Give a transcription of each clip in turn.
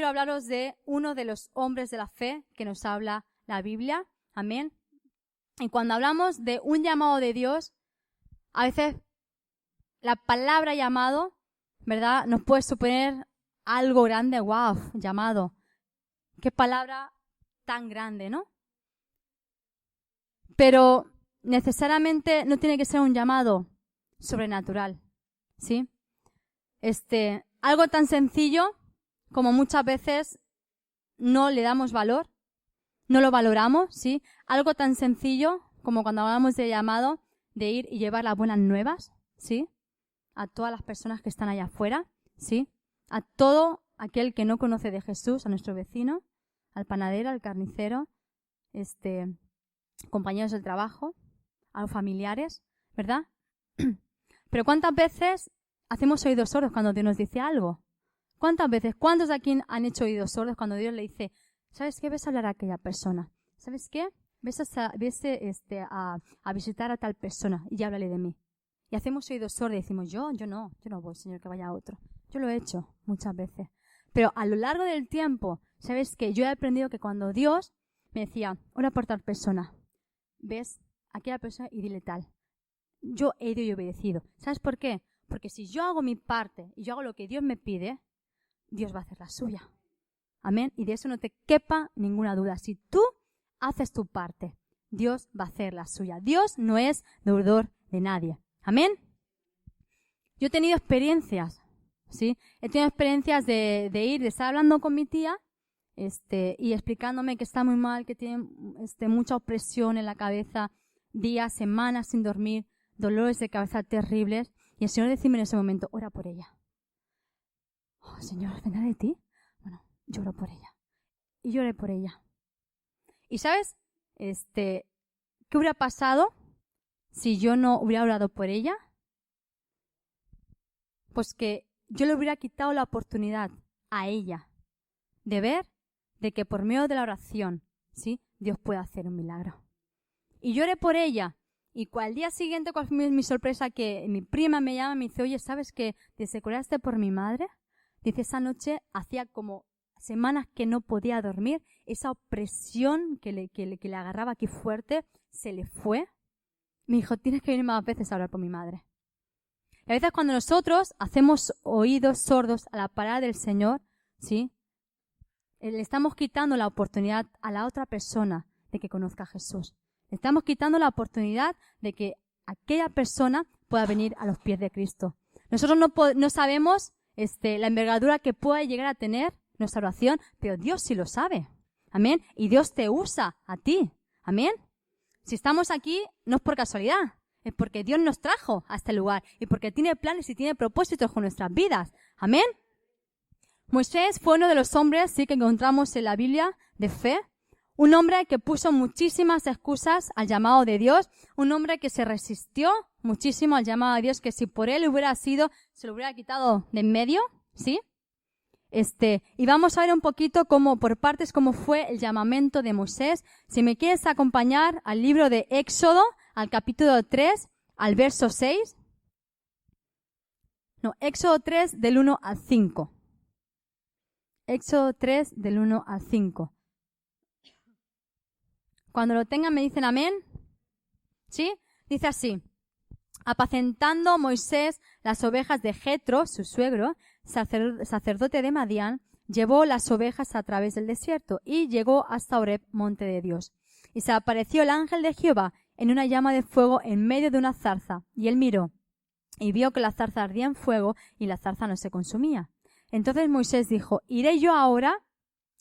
quiero hablaros de uno de los hombres de la fe que nos habla la Biblia. Amén. Y cuando hablamos de un llamado de Dios, a veces la palabra llamado, ¿verdad?, nos puede suponer algo grande. ¡Wow! Llamado. Qué palabra tan grande, ¿no? Pero necesariamente no tiene que ser un llamado sobrenatural, ¿sí? Algo tan sencillo como muchas veces no le damos valor, no lo valoramos, ¿sí? Algo tan sencillo como cuando hablamos de llamado, de ir y llevar las buenas nuevas, ¿sí? A todas las personas que están allá afuera, ¿sí? A todo aquel que no conoce de Jesús, a nuestro vecino, al panadero, al carnicero, compañeros del trabajo, a los familiares, ¿verdad? Pero ¿cuántas veces hacemos oídos sordos cuando Dios nos dice algo? ¿Cuántas veces? ¿Cuántos de aquí han hecho oídos sordos cuando Dios le dice, ¿sabes qué? Ves a hablar a aquella persona. ¿Sabes qué? Ves a visitar a tal persona y háblale de mí. Y hacemos oídos sordos y decimos, yo no voy, Señor, que vaya a otro. Yo lo he hecho muchas veces. Pero a lo largo del tiempo, ¿sabes qué? Yo he aprendido que cuando Dios me decía, ora por tal persona, ves a aquella persona y dile tal. Yo he ido y obedecido. ¿Sabes por qué? Porque si yo hago mi parte y yo hago lo que Dios me pide, Dios va a hacer la suya. Amén. Y de eso no te quepa ninguna duda. Si tú haces tu parte, Dios va a hacer la suya. Dios no es deudor de nadie. Amén. Yo he tenido experiencias, ¿sí? He tenido experiencias de estar hablando con mi tía, y explicándome que está muy mal, que tiene mucha opresión en la cabeza, días, semanas sin dormir, dolores de cabeza terribles. Y el Señor decime en ese momento, ora por ella. Oh, Señor, ¿vendrá de ti? Bueno, yo oro por ella. Y lloré por ella. ¿Y sabes? ¿Qué hubiera pasado si yo no hubiera orado por ella? Pues que yo le hubiera quitado la oportunidad a ella de ver de que por medio de la oración, ¿sí?, Dios puede hacer un milagro. Y lloré por ella. Y al día siguiente, ¿cuál fue mi sorpresa? Que mi prima me llama y me dice, oye, ¿sabes que desde que oraste por mi madre? Dice, esa noche hacía como semanas que no podía dormir. Esa opresión que le agarraba aquí fuerte se le fue. Me dijo, tienes que venir más veces a orar por mi madre. Y a veces cuando nosotros hacemos oídos sordos a la palabra del Señor, ¿sí?, le estamos quitando la oportunidad a la otra persona de que conozca a Jesús. Le estamos quitando la oportunidad de que aquella persona pueda venir a los pies de Cristo. Nosotros no sabemos la envergadura que pueda llegar a tener nuestra oración, pero Dios sí lo sabe. Amén. Y Dios te usa a ti. Amén. Si estamos aquí, no es por casualidad. Es porque Dios nos trajo a este lugar y porque tiene planes y tiene propósitos con nuestras vidas. Amén. Moisés fue uno de los hombres, sí, que encontramos en la Biblia de fe. Un hombre que puso muchísimas excusas al llamado de Dios. Un hombre que se resistió muchísimo al llamado de Dios, que si por él hubiera sido, se lo hubiera quitado de en medio, ¿sí? Y vamos a ver un poquito por partes cómo fue el llamamiento de Moisés. Si me quieres acompañar al libro de Éxodo, al capítulo 3, al verso 6. No, Éxodo 3 del 1 al 5. Éxodo 3 del 1 al 5. Cuando lo tengan me dicen amén. ¿Sí? Dice así. Apacentando Moisés las ovejas de Jetro, su suegro, sacerdote de Madián, llevó las ovejas a través del desierto y llegó hasta Horeb, monte de Dios. Y se apareció el ángel de Jehová en una llama de fuego en medio de una zarza. Y él miró y vio que la zarza ardía en fuego y la zarza no se consumía. Entonces Moisés dijo, iré yo ahora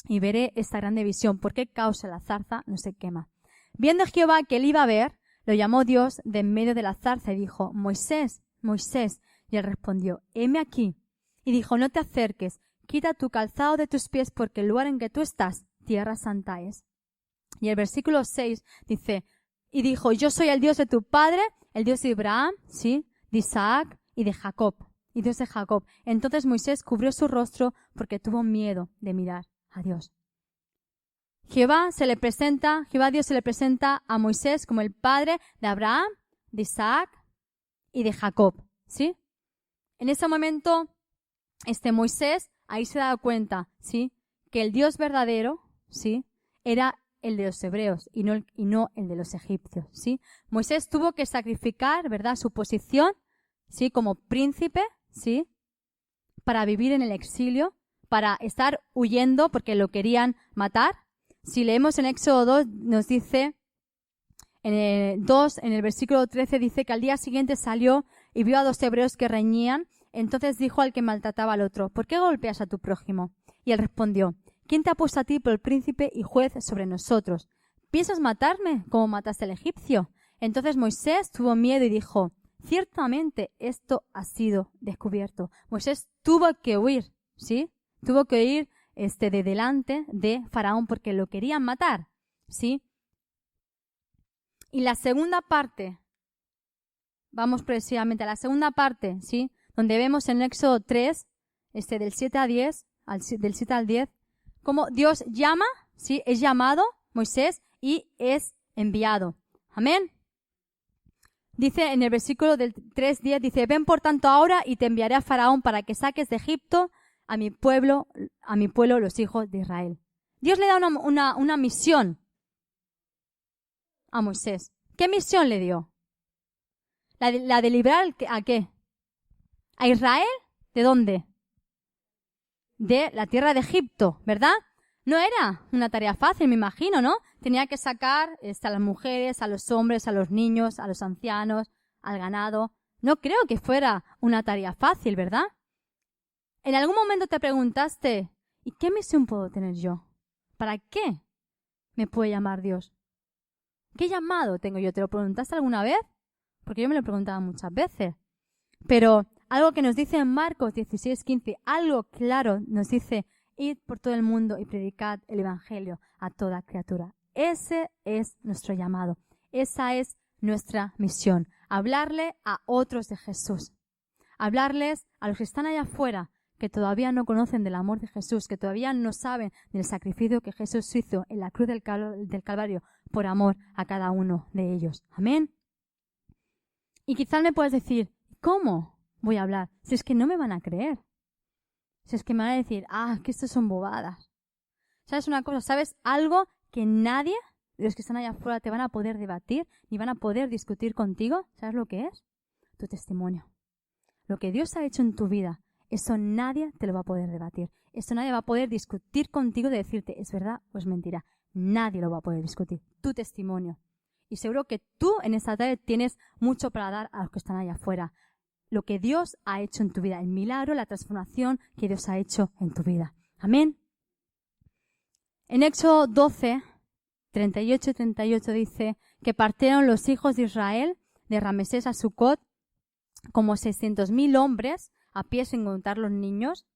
y veré esta grande visión, ¿por qué causa la zarza no se quema? Viendo Jehová que él iba a ver, lo llamó Dios de en medio de la zarza y dijo, Moisés, Moisés. Y él respondió, heme aquí. Y dijo, no te acerques, quita tu calzado de tus pies, porque el lugar en que tú estás, tierra santa es. Y el versículo 6 dice, y dijo, yo soy el Dios de tu padre, el Dios de Abraham, ¿sí?, de Isaac y de Jacob. Y Dios de Jacob. Entonces Moisés cubrió su rostro porque tuvo miedo de mirar a Dios. Jehová Dios se le presenta a Moisés como el padre de Abraham, de Isaac y de Jacob, ¿sí? En ese momento, Moisés ahí se da cuenta, ¿sí?, que el Dios verdadero, ¿sí?, era el de los hebreos y no el de los egipcios, ¿sí? Moisés tuvo que sacrificar, ¿verdad?, su posición, ¿sí?, como príncipe, ¿sí?, para vivir en el exilio, para estar huyendo porque lo querían matar. Si leemos en Éxodo 2, nos dice, en el versículo 13, dice que al día siguiente salió y vio a 2 hebreos que reñían. Entonces dijo al que maltrataba al otro, ¿por qué golpeas a tu prójimo? Y él respondió, ¿quién te ha puesto a ti por el príncipe y juez sobre nosotros? ¿Piensas matarme como mataste al egipcio? Entonces Moisés tuvo miedo y dijo, ciertamente esto ha sido descubierto. Moisés tuvo que huir, ¿sí? Tuvo que ir de delante de Faraón porque lo querían matar, ¿sí? Y la segunda parte, vamos precisamente a la segunda parte, ¿sí?, donde vemos en Éxodo 3, del 7 a 10, del 7 al 10, cómo Dios llama, ¿sí?, es llamado Moisés y es enviado. Amén. Dice en el versículo del 3:10, dice, ven por tanto ahora y te enviaré a Faraón para que saques de Egipto a mi pueblo los hijos de Israel. Dios le da una misión a Moisés. ¿Qué misión le dio? La de librar ¿a qué? ¿A Israel? ¿De dónde? De la tierra de Egipto, ¿verdad? No era una tarea fácil, me imagino, ¿no? Tenía que sacar a las mujeres, a los hombres, a los niños, a los ancianos, al ganado. No creo que fuera una tarea fácil, ¿verdad? ¿En algún momento te preguntaste, ¿y qué misión puedo tener yo? ¿Para qué me puede llamar Dios? ¿Qué llamado tengo yo? ¿Te lo preguntaste alguna vez? Porque yo me lo preguntaba muchas veces. Pero algo que nos dice en Marcos 16:15, algo claro nos dice, id por todo el mundo y predicad el evangelio a toda criatura. Ese es nuestro llamado. Esa es nuestra misión. Hablarle a otros de Jesús. Hablarles a los que están allá afuera, que todavía no conocen del amor de Jesús, que todavía no saben del sacrificio que Jesús hizo en la cruz del Calvario por amor a cada uno de ellos. Amén. Y quizás me puedes decir, ¿cómo voy a hablar? Si es que no me van a creer. Si es que me van a decir, que esto son bobadas. ¿Sabes una cosa? ¿Sabes algo que nadie de los que están allá afuera te van a poder debatir ni van a poder discutir contigo? ¿Sabes lo que es? Tu testimonio. Lo que Dios ha hecho en tu vida, eso nadie te lo va a poder debatir. Eso nadie va a poder discutir contigo de decirte, ¿es verdad o es mentira? Nadie lo va a poder discutir. Tu testimonio. Y seguro que tú en esta tarde tienes mucho para dar a los que están allá afuera. Lo que Dios ha hecho en tu vida, el milagro, la transformación que Dios ha hecho en tu vida. Amén. En Éxodo 12, 38 y 38 dice que partieron los hijos de Israel de Ramesés a Sucot como 600,000 hombres a pie sin contar los niños.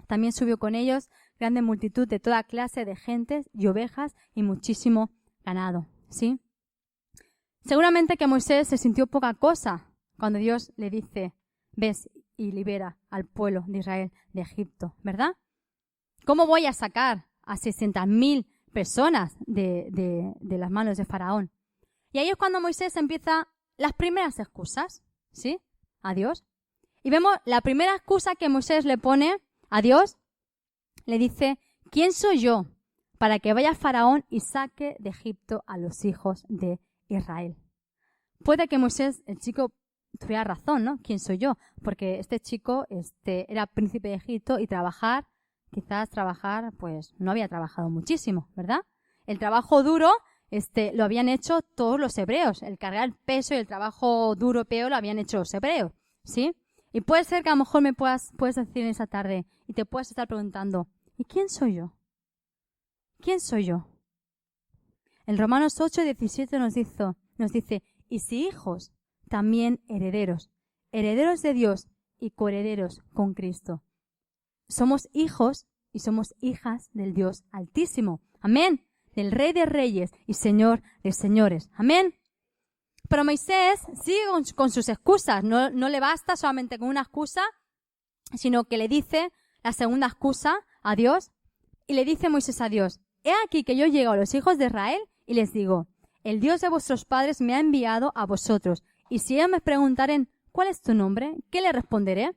También subió con ellos grande multitud de toda clase de gentes y ovejas y muchísimo ganado. ¿Sí? Seguramente que Moisés se sintió poca cosa cuando Dios le dice, ves y libera al pueblo de Israel de Egipto, ¿verdad? ¿Cómo voy a sacar a 600,000 personas de las manos de Faraón? Y ahí es cuando Moisés empieza las primeras excusas, ¿sí? A Dios. Y vemos la primera excusa que Moisés le pone a Dios, le dice, ¿quién soy yo para que vaya Faraón y saque de Egipto a los hijos de Israel? Puede que Moisés, el chico, tuviera razón, ¿no? ¿Quién soy yo? Porque este chico era príncipe de Egipto y quizás trabajar, pues no había trabajado muchísimo, ¿verdad? El trabajo duro, lo habían hecho todos los hebreos. El cargar el peso y el trabajo duro peor lo habían hecho los hebreos, ¿sí? Y puede ser que a lo mejor me puedes decir en esa tarde y te puedas estar preguntando, ¿y quién soy yo? ¿Quién soy yo? En Romanos 8:17 nos dice, y si hijos, también herederos, herederos de Dios y coherederos con Cristo. Somos hijos y somos hijas del Dios Altísimo. Amén. Del Rey de Reyes y Señor de Señores. Amén. Pero Moisés sigue con sus excusas. No le basta solamente con una excusa, sino que le dice la segunda excusa a Dios. Y le dice Moisés a Dios, he aquí que yo llego a los hijos de Israel y les digo, el Dios de vuestros padres me ha enviado a vosotros. Y si ellos me preguntaren, ¿cuál es tu nombre? ¿Qué le responderé?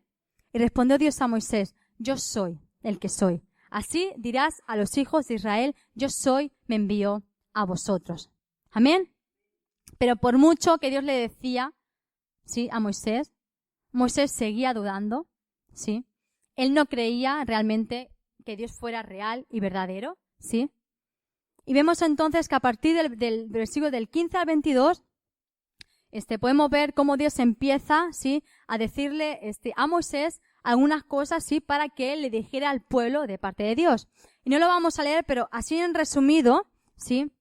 Y respondió Dios a Moisés, yo soy el que soy. Así dirás a los hijos de Israel, yo soy, me envió a vosotros. Amén. Pero por mucho que Dios le decía, ¿sí?, a Moisés, Moisés seguía dudando, ¿sí? Él no creía realmente que Dios fuera real y verdadero, ¿sí? Y vemos entonces que a partir del versículo del 15 al 22, podemos ver cómo Dios empieza, ¿sí?, a decirle a Moisés algunas cosas, ¿sí?, para que él le dijera al pueblo de parte de Dios. Y no lo vamos a leer, pero así en resumido, ¿sí?,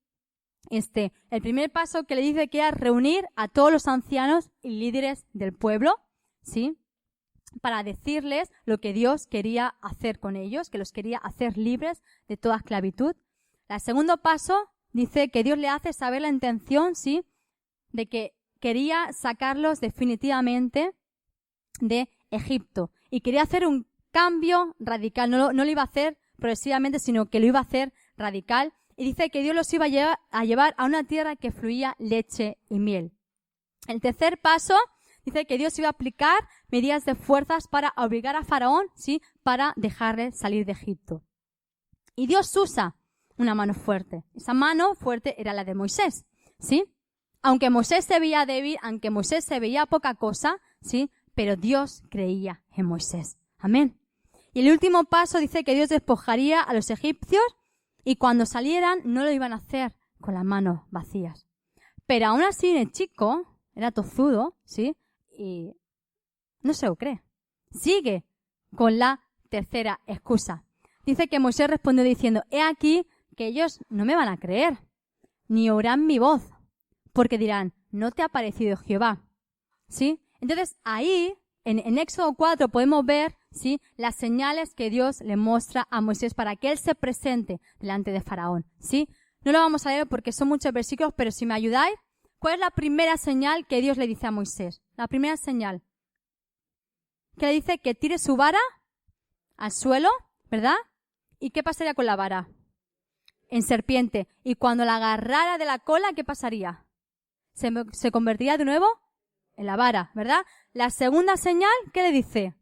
el primer paso que le dice que era reunir a todos los ancianos y líderes del pueblo, ¿sí?, para decirles lo que Dios quería hacer con ellos, que los quería hacer libres de toda esclavitud. El segundo paso dice que Dios le hace saber la intención, ¿sí?, de que quería sacarlos definitivamente de Egipto y quería hacer un cambio radical. No lo iba a hacer progresivamente, sino que lo iba a hacer radical. Y dice que Dios los iba a llevar a una tierra que fluía leche y miel. El tercer paso dice que Dios iba a aplicar medidas de fuerzas para obligar a Faraón, ¿sí?, para dejarle salir de Egipto. Y Dios usa una mano fuerte. Esa mano fuerte era la de Moisés, ¿sí? Aunque Moisés se veía débil, aunque Moisés se veía poca cosa, ¿sí?, pero Dios creía en Moisés. Amén. Y el último paso dice que Dios despojaría a los egipcios y cuando salieran no lo iban a hacer con las manos vacías. Pero aún así el chico era tozudo, ¿sí?, y no se lo cree. Sigue con la tercera excusa. Dice que Moisés respondió diciendo, he aquí que ellos no me van a creer, ni oirán mi voz, porque dirán, no te ha parecido Jehová. ¿Sí? Entonces ahí, en Éxodo 4 podemos ver, ¿sí?, las señales que Dios le muestra a Moisés para que él se presente delante de Faraón. ¿Sí? No lo vamos a leer porque son muchos versículos, pero si me ayudáis, ¿cuál es la primera señal que Dios le dice a Moisés? La primera señal. Que le dice que tire su vara al suelo, ¿verdad? ¿Y qué pasaría con la vara? En serpiente. Y cuando la agarrara de la cola, ¿qué pasaría? Se convertiría de nuevo en la vara, ¿verdad? La segunda señal, ¿qué le dice?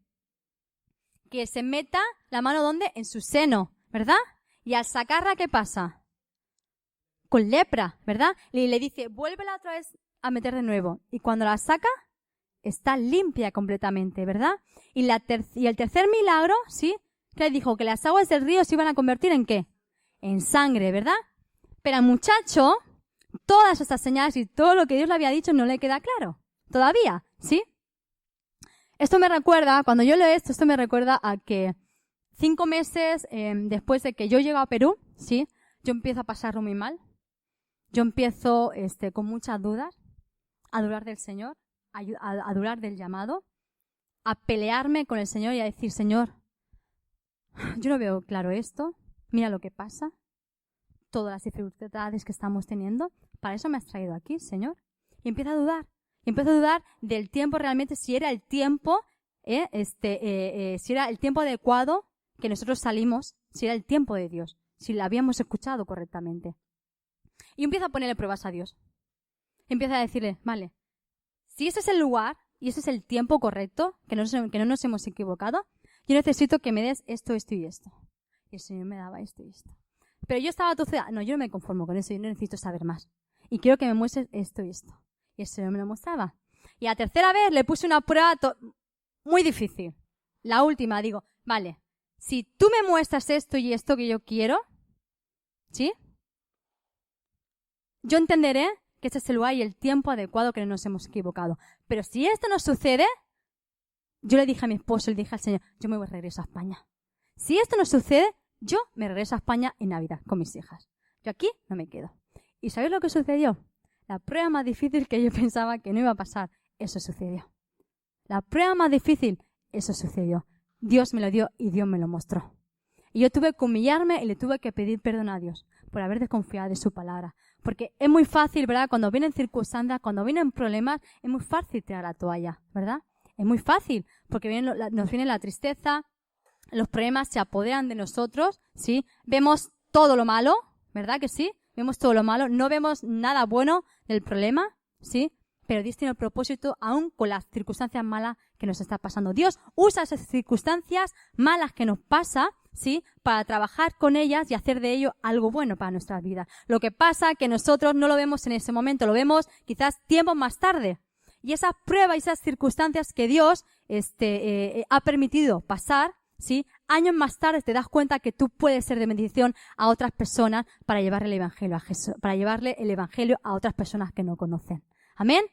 Que se meta la mano, ¿dónde? En su seno, ¿verdad? Y al sacarla, ¿qué pasa? Con lepra, ¿verdad? Y le dice, vuélvela otra vez a meter de nuevo. Y cuando la saca, está limpia completamente, ¿verdad? Y el tercer milagro, ¿sí? Que le dijo que las aguas del río se iban a convertir ¿en qué? En sangre, ¿verdad? Pero al muchacho, todas estas señales y todo lo que Dios le había dicho no le queda claro. Todavía, ¿sí? Esto me recuerda, cuando yo leo esto me recuerda a que 5 meses después de que yo llego a Perú, ¿sí? Yo empiezo a pasarlo muy mal. Yo empiezo con muchas dudas a dudar del Señor, a dudar del llamado, a pelearme con el Señor y a decir, Señor, yo no veo claro esto, mira lo que pasa, todas las dificultades que estamos teniendo, para eso me has traído aquí, Señor. Y empiezo a dudar del tiempo realmente, si era el tiempo, si era el tiempo adecuado que nosotros salimos, si era el tiempo de Dios, si lo habíamos escuchado correctamente. Y empiezo a ponerle pruebas a Dios. Empiezo a decirle, vale, si ese es el lugar y ese es el tiempo correcto, que no nos hemos equivocado, yo necesito que me des esto, esto y esto. Y el Señor me daba esto y esto. Pero yo estaba tozuda, no, yo no me conformo con eso, yo necesito saber más. Y quiero que me muestres esto y esto. Y el Señor me lo mostraba. Y a la tercera vez le puse una prueba muy difícil. La última, digo, vale, si tú me muestras esto y esto que yo quiero, ¿sí? Yo entenderé que este es el lugar y el tiempo adecuado que no nos hemos equivocado. Pero si esto no sucede, yo le dije a mi esposo, le dije al Señor, yo me voy de regreso a España. Si esto no sucede, yo me regreso a España en Navidad con mis hijas. Yo aquí no me quedo. ¿Y sabéis lo que sucedió? La prueba más difícil que yo pensaba que no iba a pasar, eso sucedió. La prueba más difícil, eso sucedió. Dios me lo dio y Dios me lo mostró. Y yo tuve que humillarme y le tuve que pedir perdón a Dios por haber desconfiado de su palabra. Porque es muy fácil, ¿verdad? Cuando vienen circunstancias, cuando vienen problemas, es muy fácil tirar la toalla, ¿verdad? Es muy fácil, porque nos viene la tristeza, los problemas se apoderan de nosotros, ¿sí? Vemos todo lo malo, ¿verdad que sí? Vemos todo lo malo, no vemos nada bueno del problema, ¿sí? Pero Dios tiene el propósito aún con las circunstancias malas que nos está pasando. Dios usa esas circunstancias malas que nos pasa, ¿sí? Para trabajar con ellas y hacer de ello algo bueno para nuestras vidas. Lo que pasa que nosotros no lo vemos en ese momento, lo vemos quizás tiempo más tarde. Y esas pruebas y esas circunstancias que Dios ha permitido pasar, ¿sí? Años más tarde te das cuenta que tú puedes ser de bendición a otras personas para llevarle el evangelio a Jesús, para llevarle el evangelio a otras personas que no conocen. Amén.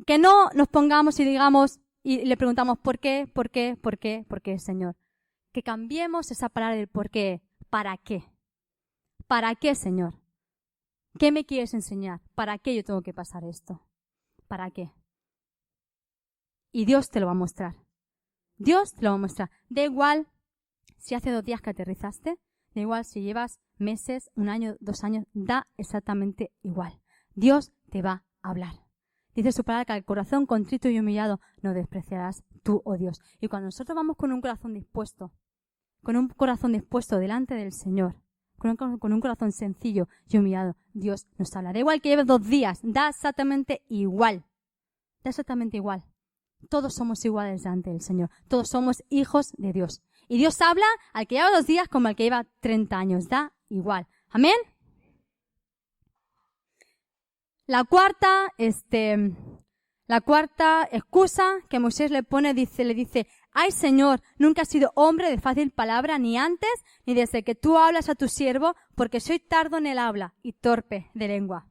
Que no nos pongamos y digamos y le preguntamos ¿por qué? ¿Por qué? ¿Por qué? ¿Por qué, Señor? Que cambiemos esa palabra del por qué. ¿Para qué? ¿Para qué, Señor? ¿Qué me quieres enseñar? ¿Para qué yo tengo que pasar esto? ¿Para qué? Y Dios te lo va a mostrar. Dios te lo va a mostrar. Da igual si hace 2 días que aterrizaste, da igual si llevas meses, 1 año, 2 años, da exactamente igual. Dios te va a hablar. Dice su palabra que al corazón contrito y humillado no despreciarás tú, oh Dios. Y cuando nosotros vamos con un corazón dispuesto delante del Señor, con un corazón sencillo y humillado, Dios nos habla. Da igual que lleves 2 días, da exactamente igual. Da exactamente igual. Todos somos iguales delante del Señor. Todos somos hijos de Dios. Y Dios habla al que lleva 2 días como al que lleva 30 años. Da igual. ¿Amén? La cuarta excusa que Moisés le pone, le dice, ay Señor, nunca has sido hombre de fácil palabra, ni antes, ni desde que tú hablas a tu siervo, porque soy tardo en el habla y torpe de lengua.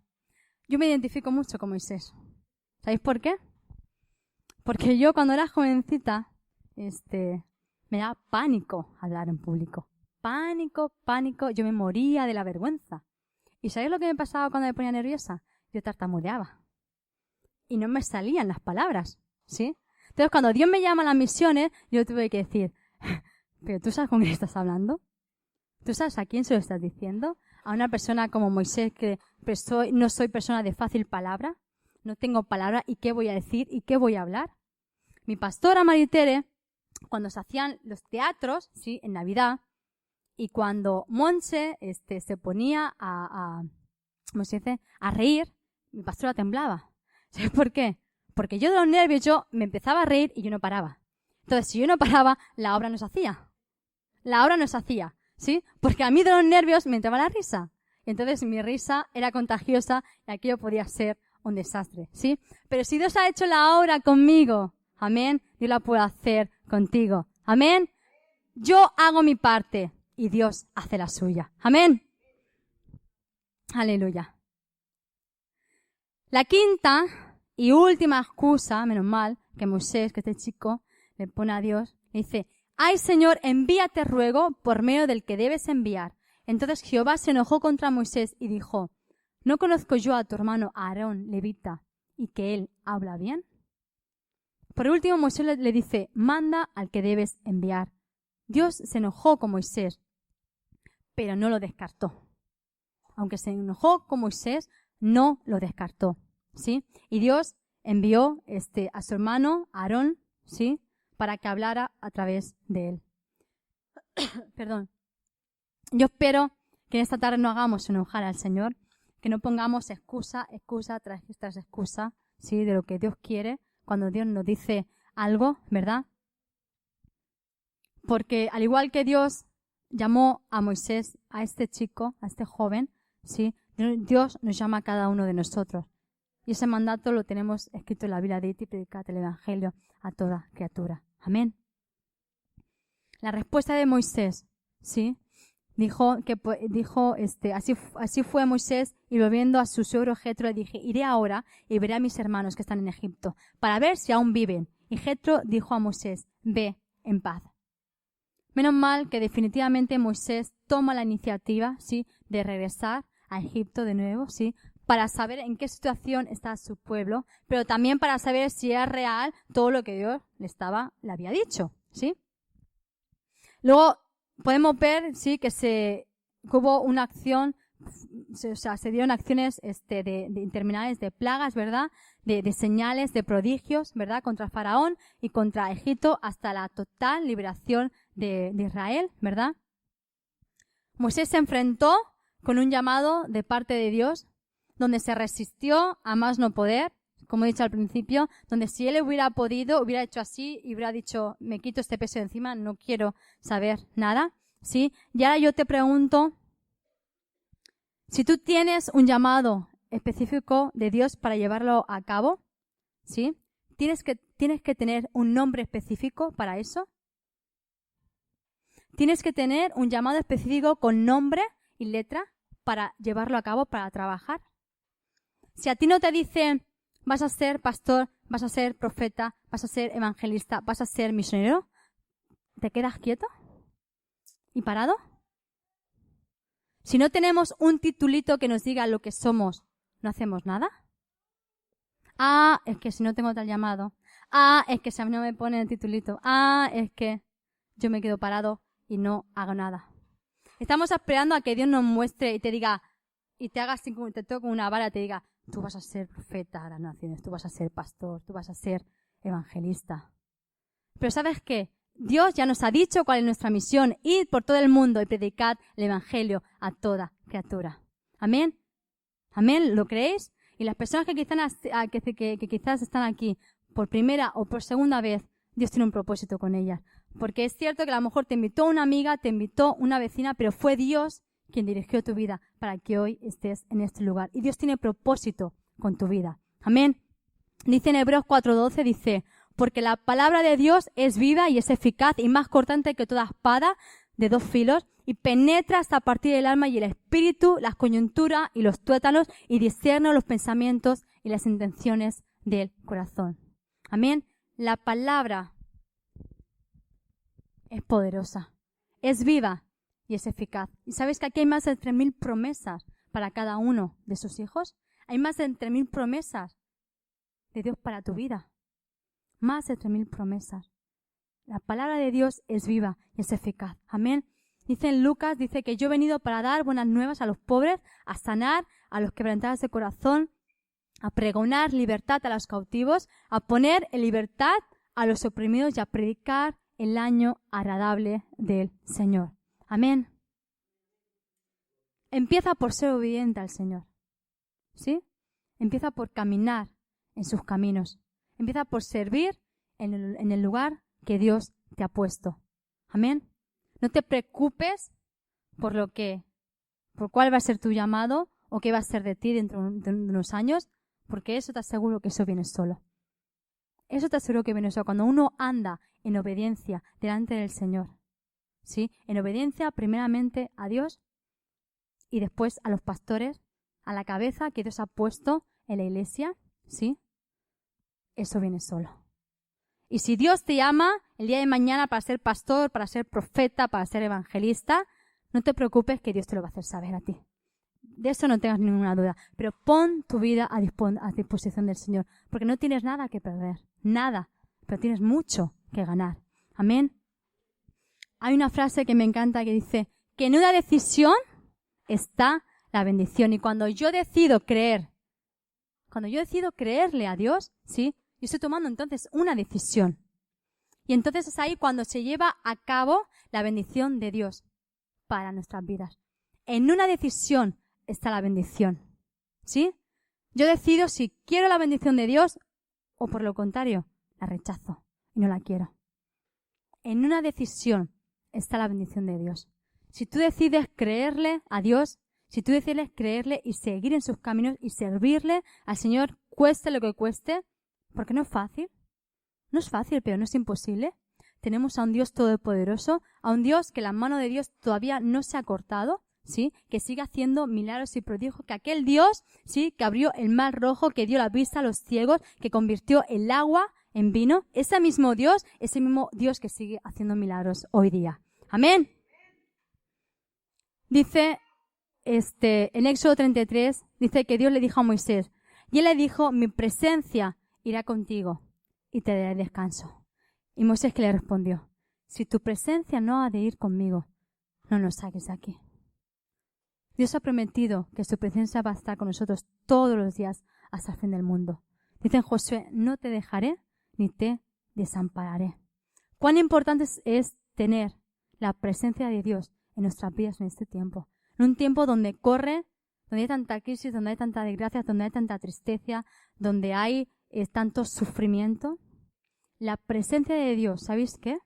Yo me identifico mucho con Moisés. ¿Sabéis por qué? Porque yo cuando era jovencita, me daba pánico hablar en público. Pánico, yo me moría de la vergüenza. ¿Y sabéis lo que me pasaba cuando me ponía nerviosa? Yo tartamudeaba. Y no me salían las palabras, ¿sí? Entonces, cuando Dios me llama a las misiones, yo tuve que decir, ¿pero tú sabes con quién estás hablando? ¿Tú sabes a quién se lo estás diciendo? A una persona como Moisés, que no soy persona de fácil palabra, no tengo palabra, ¿y qué voy a decir? ¿Y qué voy a hablar? Mi pastora Maritere, cuando se hacían los teatros, ¿sí? En Navidad, y cuando Monse se ponía a reír, mi pastora temblaba. ¿Sabes por qué? Porque yo de los nervios me empezaba a reír y yo no paraba. Entonces, si yo no paraba, la obra no se hacía. ¿Sí? Porque a mí de los nervios me entraba la risa. Entonces, mi risa era contagiosa y aquello podía ser un desastre, ¿sí? Pero si Dios ha hecho la obra conmigo, amén, Dios la puede hacer contigo. Amén. Yo hago mi parte y Dios hace la suya. Amén. Aleluya. La quinta y última excusa, menos mal, que Moisés, que este chico, le pone a Dios, le dice, ay Señor, envíate ruego por medio del que debes enviar. Entonces Jehová se enojó contra Moisés y dijo, ¿no conozco yo a tu hermano Aarón, levita, y que él habla bien? Por último, Moisés le dice, manda al que debes enviar. Dios se enojó con Moisés, pero no lo descartó. Aunque se enojó con Moisés, no lo descartó, ¿sí? Y Dios envió a su hermano Aarón, ¿sí? Para que hablara a través de él. Perdón. Yo espero que en esta tarde no hagamos enojar al Señor, que no pongamos excusa tras excusa, ¿sí? De lo que Dios quiere cuando Dios nos dice algo, ¿verdad? Porque al igual que Dios llamó a Moisés, a este chico, a este joven, ¿sí? Dios nos llama a cada uno de nosotros. Y ese mandato lo tenemos escrito en la Biblia de y predicad el Evangelio a toda criatura. Amén. La respuesta de Moisés, ¿sí? Dijo, así fue Moisés, y volviendo a su suegro Jetro le dije, iré ahora y veré a mis hermanos que están en Egipto, para ver si aún viven. Y Jetro dijo a Moisés, ve en paz. Menos mal que definitivamente Moisés toma la iniciativa, ¿sí? De regresar a Egipto de nuevo, ¿sí? Para saber en qué situación está su pueblo, pero también para saber si era real todo lo que Dios le había dicho, ¿sí? Luego podemos ver, sí, que hubo una acción, se dieron acciones de interminables de plagas, ¿verdad? De señales, de prodigios, ¿verdad? Contra Faraón y contra Egipto hasta la total liberación de Israel, ¿verdad? Moisés se enfrentó con un llamado de parte de Dios, donde se resistió a más no poder, como he dicho al principio, donde si él hubiera podido, hubiera hecho así y hubiera dicho, me quito este peso de encima, no quiero saber nada, ¿sí? Y ahora yo te pregunto, si tú tienes un llamado específico de Dios para llevarlo a cabo, ¿sí? ¿Tienes que tener un nombre específico para eso? ¿Tienes que tener un llamado específico con nombre y letra para llevarlo a cabo, para trabajar? Si a ti no te dicen, vas a ser pastor, vas a ser profeta, vas a ser evangelista, vas a ser misionero, ¿te quedas quieto y parado? Si no tenemos un titulito que nos diga lo que somos, ¿no hacemos nada? Es que si no tengo tal llamado. Es que si a mí no me ponen el titulito. Es que yo me quedo parado y no hago nada. Estamos esperando a que Dios nos muestre y te diga, y te haga así, te toque una vara, te diga, tú vas a ser profeta a las naciones, tú vas a ser pastor, tú vas a ser evangelista. Pero ¿sabes qué? Dios ya nos ha dicho cuál es nuestra misión, ir por todo el mundo y predicar el evangelio a toda criatura. ¿Amén? ¿Amén? ¿Lo creéis? Y las personas que quizás están aquí por primera o por segunda vez, Dios tiene un propósito con ellas. Porque es cierto que a lo mejor te invitó una amiga, te invitó una vecina, pero fue Dios quien dirigió tu vida para que hoy estés en este lugar. Y Dios tiene propósito con tu vida. Amén. Dice en Hebreos 4:12, dice, porque la palabra de Dios es viva y es eficaz y más cortante que toda espada de 2 filos y penetra hasta partir del alma y el espíritu, las coyunturas y los tuétanos y discierne los pensamientos y las intenciones del corazón. Amén. La palabra es poderosa, es viva y es eficaz. ¿Y sabéis que aquí hay más de 3.000 promesas para cada uno de sus hijos? Hay más de 3.000 promesas de Dios para tu vida. Más de 3.000 promesas. La palabra de Dios es viva y es eficaz. Amén. Dice en Lucas, dice que yo he venido para dar buenas nuevas a los pobres, a sanar a los quebrantados de corazón, a pregonar libertad a los cautivos, a poner en libertad a los oprimidos y a predicar el año agradable del Señor. Amén. Empieza por ser obediente al Señor. ¿Sí? Empieza por caminar en sus caminos. Empieza por servir en el lugar que Dios te ha puesto. Amén. No te preocupes por cuál va a ser tu llamado o qué va a ser de ti dentro de unos años, porque eso te aseguro que eso viene solo. Eso te aseguro que viene solo. Cuando uno anda en obediencia delante del Señor, ¿sí? En obediencia primeramente a Dios y después a los pastores, a la cabeza que Dios ha puesto en la iglesia, ¿sí? Eso viene solo. Y si Dios te llama el día de mañana para ser pastor, para ser profeta, para ser evangelista, no te preocupes que Dios te lo va a hacer saber a ti. De eso no tengas ninguna duda. Pero pon tu vida a disposición del Señor, porque no tienes nada que perder. Nada. Pero tienes mucho que ganar. Amén. Hay una frase que me encanta que dice que en una decisión está la bendición. Y cuando yo decido creerle a Dios, ¿sí? Yo estoy tomando entonces una decisión. Y entonces es ahí cuando se lleva a cabo la bendición de Dios para nuestras vidas. En una decisión está la bendición. ¿Sí? Yo decido si quiero la bendición de Dios o por lo contrario, la rechazo y no la quiero. En una decisión está la bendición de Dios. Si tú decides creerle a Dios, si tú decides creerle y seguir en sus caminos y servirle al Señor, cueste lo que cueste, porque no es fácil. No es fácil, pero no es imposible. Tenemos a un Dios todopoderoso, a un Dios que la mano de Dios todavía no se ha cortado, ¿sí? Que sigue haciendo milagros y prodigios, que aquel Dios, ¿sí? Que abrió el mar rojo, que dio la vista a los ciegos, que convirtió el agua en vino, ese mismo Dios que sigue haciendo milagros hoy día. Amén. Dice, en Éxodo 33, dice que Dios le dijo a Moisés, y él le dijo, mi presencia irá contigo y te daré descanso. Y Moisés que le respondió, si tu presencia no ha de ir conmigo, no nos saques de aquí. Dios ha prometido que su presencia va a estar con nosotros todos los días hasta el fin del mundo. Dice en Josué, no te dejaré ni te desampararé. Cuán importante es tener la presencia de Dios en nuestras vidas en este tiempo. En un tiempo donde hay tanta crisis, donde hay tanta desgracia, donde hay tanta tristeza, donde hay tanto sufrimiento, la presencia de Dios, ¿sabéis qué?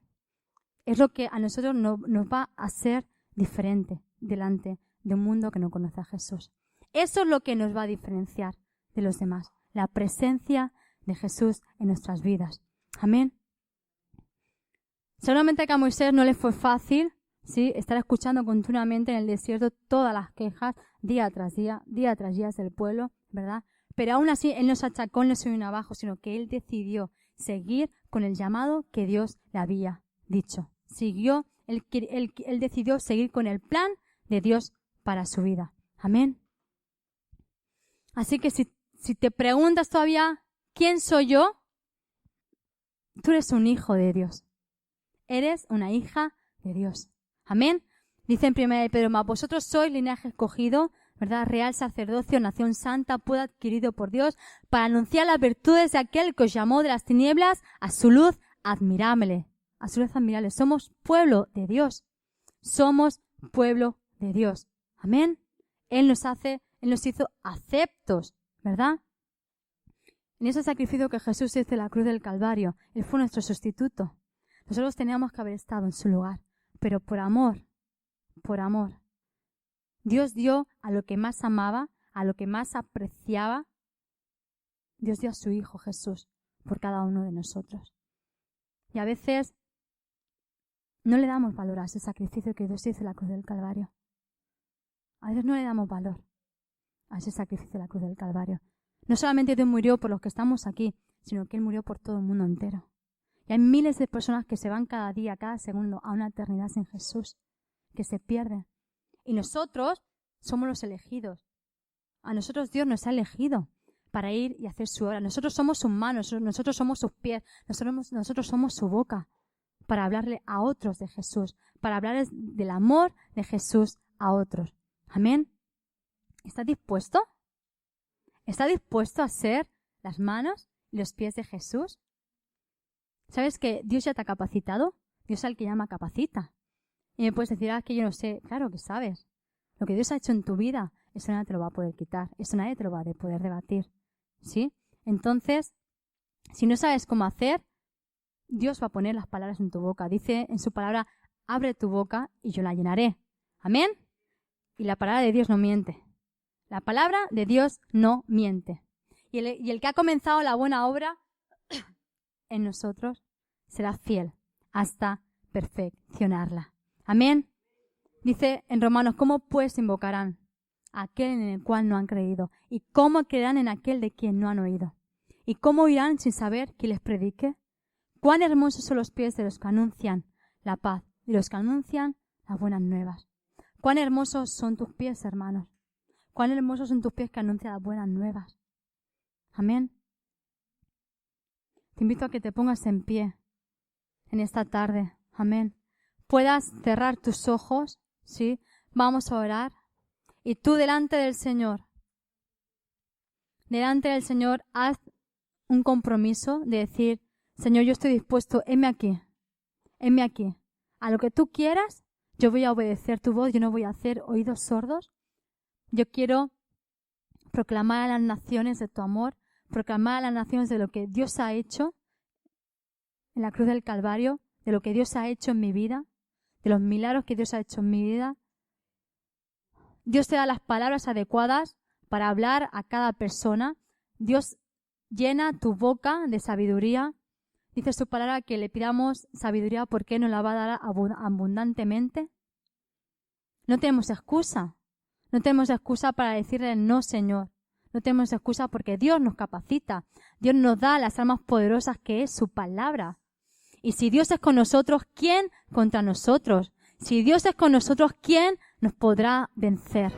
Es lo que a nosotros nos va a hacer diferente delante de un mundo que no conoce a Jesús. Eso es lo que nos va a diferenciar de los demás, la presencia de Jesús en nuestras vidas. Amén. Seguramente que a Moisés no le fue fácil, ¿sí?, estar escuchando continuamente en el desierto todas las quejas, día tras día del pueblo, ¿verdad? Pero aún así él no se achacó, no se vino abajo, sino que él decidió seguir con el llamado que Dios le había dicho. Él decidió seguir con el plan de Dios para su vida. Amén. Así que si te preguntas todavía, ¿quién soy yo? Tú eres un hijo de Dios. Eres una hija de Dios. Amén. Dice en 1 Pedro, mas vosotros sois linaje escogido, ¿verdad? Real sacerdocio, nación santa, pueblo adquirido por Dios, para anunciar las virtudes de aquel que os llamó de las tinieblas a su luz admirable. A su luz admirable. Somos pueblo de Dios. Somos pueblo de Dios. Amén. Él nos hizo aceptos, ¿verdad? En ese sacrificio que Jesús hizo en la cruz del Calvario, Él fue nuestro sustituto. Nosotros teníamos que haber estado en su lugar, pero por amor, Dios dio a lo que más amaba, a lo que más apreciaba. Dios dio a su Hijo Jesús por cada uno de nosotros. Y a veces no le damos valor a ese sacrificio que Dios hizo en la cruz del Calvario. A veces no le damos valor a ese sacrificio de la cruz del Calvario. No solamente Dios murió por los que estamos aquí, sino que Él murió por todo el mundo entero. Y hay miles de personas que se van cada día, cada segundo, a una eternidad sin Jesús, que se pierden. Y nosotros somos los elegidos. A nosotros Dios nos ha elegido para ir y hacer su obra. Nosotros somos sus manos, nosotros somos sus pies, nosotros somos su boca para hablarle a otros de Jesús, para hablarles del amor de Jesús a otros. Amén. ¿Estás dispuesto? ¿Estás dispuesto a ser las manos y los pies de Jesús? ¿Sabes que Dios ya te ha capacitado? Dios es el que llama capacita. Y me puedes decir, que yo no sé. Claro que sabes. Lo que Dios ha hecho en tu vida, eso nadie te lo va a poder quitar. Eso nadie te lo va a poder debatir. ¿Sí? Entonces, si no sabes cómo hacer, Dios va a poner las palabras en tu boca. Dice en su palabra, abre tu boca y yo la llenaré. Amén. Y la palabra de Dios no miente. La palabra de Dios no miente. Y el que ha comenzado la buena obra en nosotros será fiel hasta perfeccionarla. Amén. Dice en Romanos, ¿cómo pues invocarán a aquel en el cual no han creído? ¿Y cómo creerán en aquel de quien no han oído? ¿Y cómo oirán sin saber quién les predique? Cuán hermosos son los pies de los que anuncian la paz y los que anuncian las buenas nuevas. Cuán hermosos son tus pies, hermanos. Cuán hermosos son tus pies que anuncian las buenas nuevas. Amén. Te invito a que te pongas en pie en esta tarde. Amén. Puedas cerrar tus ojos, ¿sí? Vamos a orar. Y tú delante del Señor, haz un compromiso de decir, Señor, yo estoy dispuesto, heme aquí. A lo que tú quieras, yo voy a obedecer tu voz, yo no voy a hacer oídos sordos. Yo quiero proclamar a las naciones de tu amor, proclamar a las naciones de lo que Dios ha hecho en la cruz del Calvario, de lo que Dios ha hecho en mi vida, de los milagros que Dios ha hecho en mi vida. Dios te da las palabras adecuadas para hablar a cada persona. Dios llena tu boca de sabiduría. Dice su palabra que le pidamos sabiduría porque nos la va a dar abundantemente. No tenemos excusa. No tenemos excusa para decirle no, Señor. No tenemos excusa porque Dios nos capacita. Dios nos da las armas poderosas que es su palabra. Y si Dios es con nosotros, ¿quién contra nosotros? Si Dios es con nosotros, ¿quién nos podrá vencer?